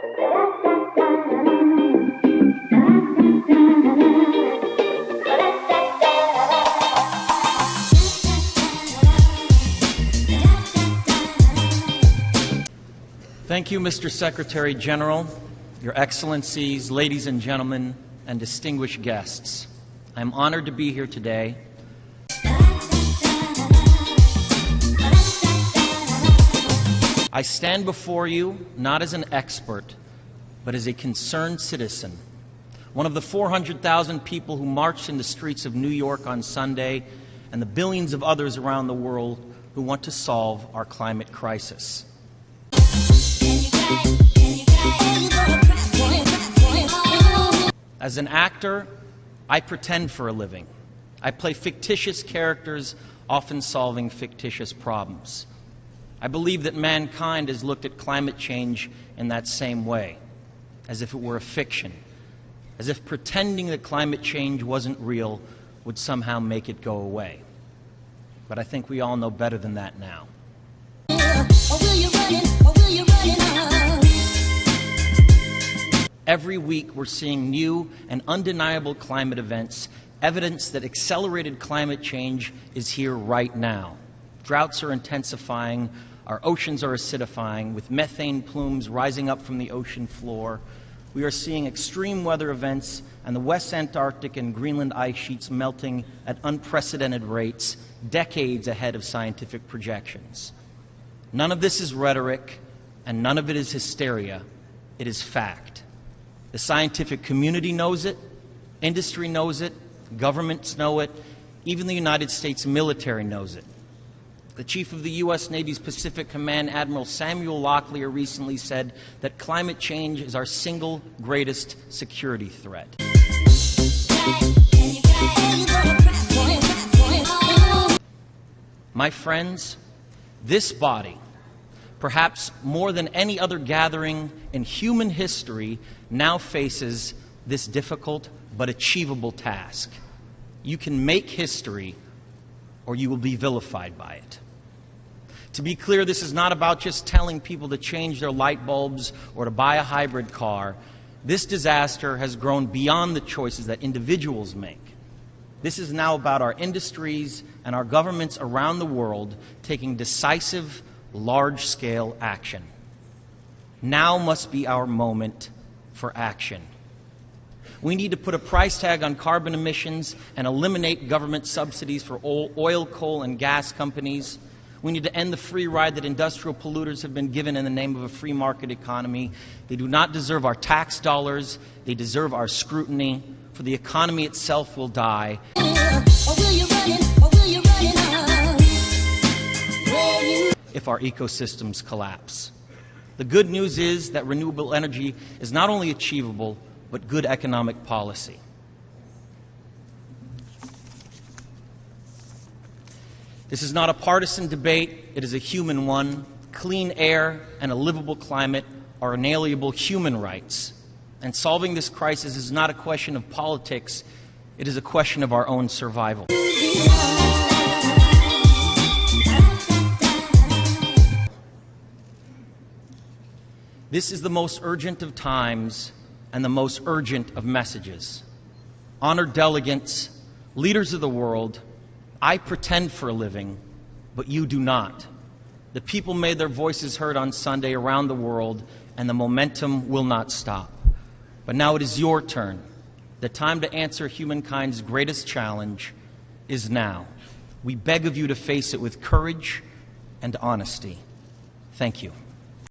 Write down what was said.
Thank you, Mr. Secretary General, Your Excellencies, ladies and gentlemen, and distinguished guests. I'm honored to be here today. I stand before you not as an expert, but as a concerned citizen, one of the 400,000 people who marched in the streets of New York on Sunday, and the billions of others around the world who want to solve our climate crisis. As an actor, I pretend for a living. I play fictitious characters, often solving fictitious problems. I believe that mankind has looked at climate change in that same way, as if it were a fiction, as if pretending that climate change wasn't real would somehow make it go away. But I think we all know better than that now. Every week we're seeing new and undeniable climate events, evidence that accelerated climate change is here right now. Droughts are intensifying, our oceans are acidifying, with methane plumes rising up from the ocean floor. We are seeing extreme weather events and the West Antarctic and Greenland ice sheets melting at unprecedented rates, decades ahead of scientific projections. None of this is rhetoric, and none of it is hysteria. It is fact. The scientific community knows it, industry knows it, governments know it, even the United States military knows it. The chief of the U.S. Navy's Pacific Command, Admiral Samuel Locklear, recently said that climate change is our single greatest security threat. My friends, this body, perhaps more than any other gathering in human history, now faces this difficult but achievable task. You can make history, or you will be vilified by it. To be clear, this is not about just telling people to change their light bulbs or to buy a hybrid car. This disaster has grown beyond the choices that individuals make. This is now about our industries and our governments around the world taking decisive, large-scale action. Now must be our moment for action. We need to put a price tag on carbon emissions and eliminate government subsidies for oil, coal, and gas companies. We need to end the free ride that industrial polluters have been given in the name of a free market economy. They do not deserve our tax dollars. They deserve our scrutiny, for the economy itself will die. If our ecosystems collapse. The good news is that renewable energy is not only achievable, but good economic policy. This is not a partisan debate, it is a human one. Clean air and a livable climate are inalienable human rights. And solving this crisis is not a question of politics, it is a question of our own survival. This is the most urgent of times and the most urgent of messages. Honored delegates, leaders of the world, I pretend for a living, but you do not. The people made their voices heard on Sunday around the world, and the momentum will not stop. But now it is your turn. The time to answer humankind's greatest challenge is now. We beg of you to face it with courage and honesty. Thank you.